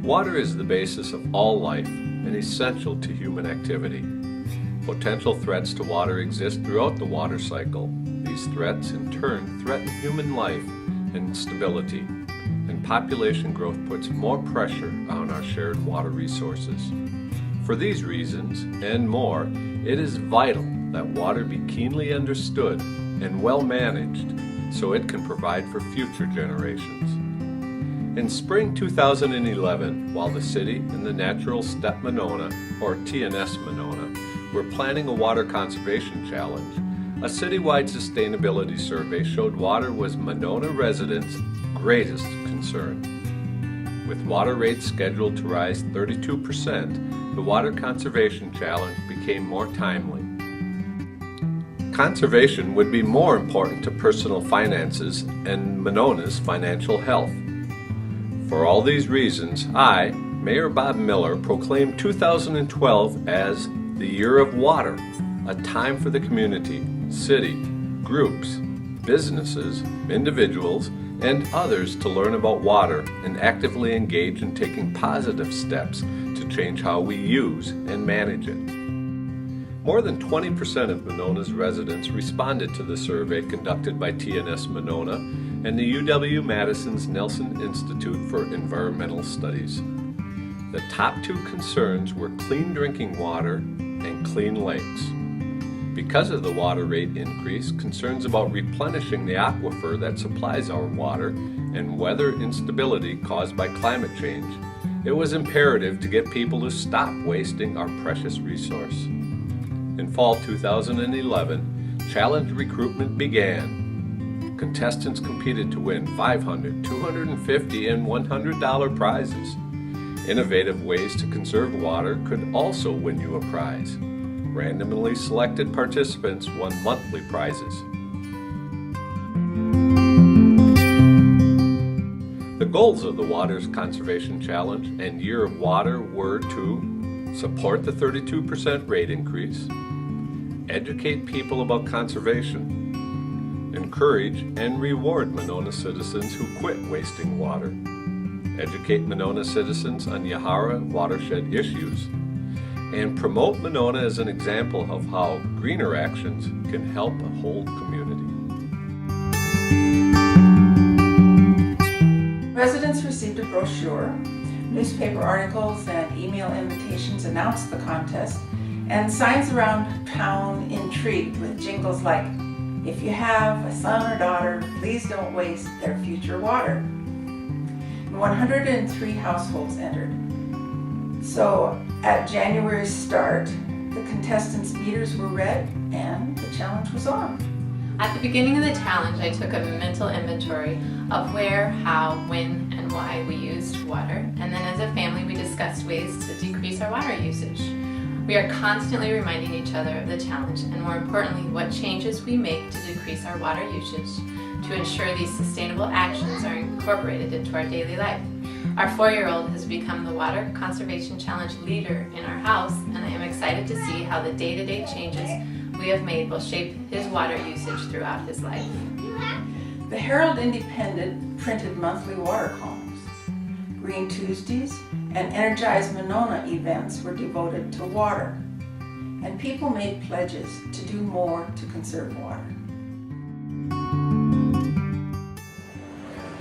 Water is the basis of all life and essential to human activity. Potential threats to water exist throughout the water cycle. These threats, in turn, threaten human life and stability, and population growth puts more pressure on our shared water resources. For these reasons, and more, it is vital that water be keenly understood and well managed so it can provide for future generations. In spring 2011, while the city and the Natural Step Monona, or TNS Monona, were planning a water conservation challenge, a citywide sustainability survey showed water was Monona residents' greatest concern. With water rates scheduled to rise 32%, the water conservation challenge became more timely. Conservation would be more important to personal finances and Monona's financial health. For all these reasons, I, Mayor Bob Miller, proclaimed 2012 as the Year of Water, a time for the community, city, groups, businesses, individuals, and others to learn about water and actively engage in taking positive steps to change how we use and manage it. More than 20% of Monona's residents responded to the survey conducted by TNS Monona and the UW-Madison's Nelson Institute for Environmental Studies. The top two concerns were clean drinking water and clean lakes. Because of the water rate increase, concerns about replenishing the aquifer that supplies our water, and weather instability caused by climate change, it was imperative to get people to stop wasting our precious resource. In fall 2011, challenge recruitment began. Contestants competed to win $500, $250, and $100 prizes. Innovative ways to conserve water could also win you a prize. Randomly selected participants won monthly prizes. The goals of the Waters Conservation Challenge and Year of Water were to support the 32% rate increase, educate people about conservation, encourage and reward Monona citizens who quit wasting water, educate Monona citizens on Yahara watershed issues, and promote Monona as an example of how greener actions can help a whole community. Residents received a brochure. Newspaper articles and email invitations announced the contest, and signs around town intrigued with jingles like, "If you have a son or daughter, please don't waste their future water." 103 households entered. So at January's start, the contestants' meters were read and the challenge was on. At the beginning of the challenge, I took a mental inventory of where, how, when, and why we used water, and then as a family we discussed ways to decrease our water usage. We are constantly reminding each other of the challenge, and more importantly, what changes we make to decrease our water usage to ensure these sustainable actions are incorporated into our daily life. Our 4-year-old has become the Water Conservation Challenge leader in our house, and I am excited to see how the day-to-day changes we have made will shape his water usage throughout his life. The Herald Independent printed monthly water columns. Green Tuesdays and Energize Monona events were devoted to water, and people made pledges to do more to conserve water.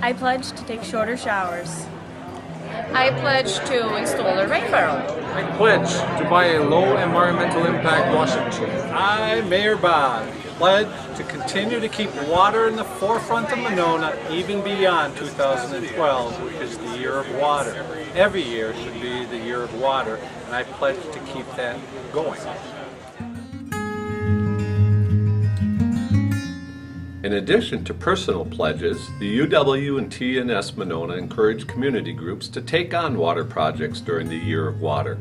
I pledge to take shorter showers. I pledge to install a rain barrel. I pledge to buy a low environmental impact washing machine. I, Mayor Bob, pledge to continue to keep water in the forefront of Monona even beyond 2012, which is the Year of Water. Every year should be the Year of Water, and I pledge to keep that going. In addition to personal pledges, the UW and TNS Monona encourage community groups to take on water projects during the Year of Water.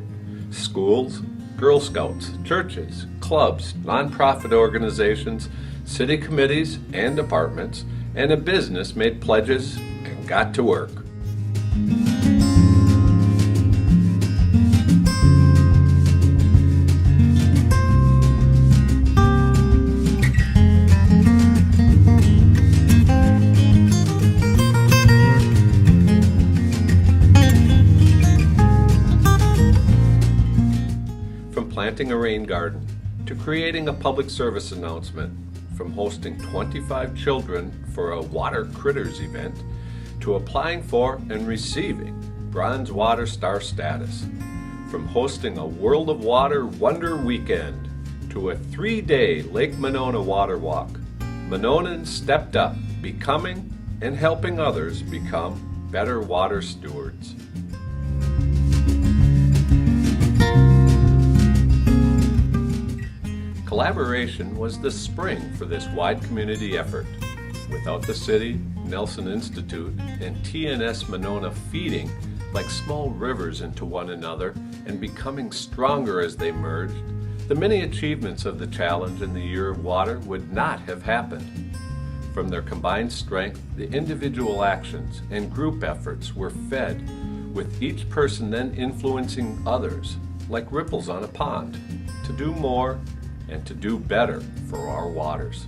Schools, Girl Scouts, churches, clubs, nonprofit organizations, city committees and departments, and a business made pledges and got to work. planting a rain garden, to creating a public service announcement, from hosting 25 children for a Water Critters event, to applying for and receiving Bronze Water Star status, from hosting a World of Water Wonder Weekend to a 3-day Lake Monona Water Walk, Mononans stepped up, becoming and helping others become better water stewards. Collaboration was the spring for this wide community effort. Without the city, Nelson Institute, and TNS Monona feeding like small rivers into one another and becoming stronger as they merged, the many achievements of the challenge in the Year of Water would not have happened. From their combined strength, the individual actions and group efforts were fed, with each person then influencing others, like ripples on a pond, to do more and to do better for our waters.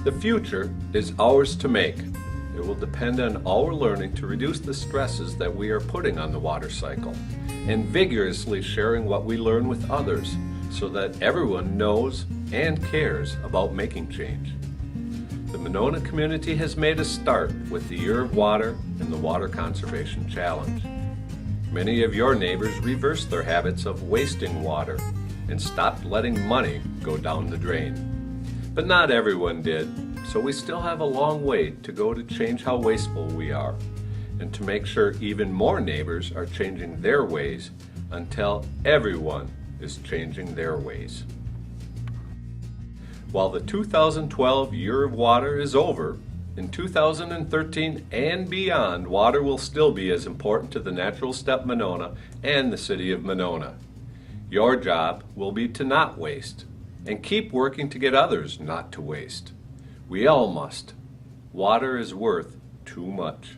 The future is ours to make. It will depend on our learning to reduce the stresses that we are putting on the water cycle and vigorously sharing what we learn with others so that everyone knows and cares about making change. The Monona community has made a start with the Year of Water and the Water Conservation Challenge. Many of your neighbors reversed their habits of wasting water and stopped letting money go down the drain. But not everyone did, so we still have a long way to go to change how wasteful we are and to make sure even more neighbors are changing their ways until everyone is changing their ways. While the 2012 Year of Water is over, in 2013 and beyond, water will still be as important to the Natural Step Monona and the City of Monona. Your job will be to not waste and keep working to get others not to waste. We all must. Water is worth too much.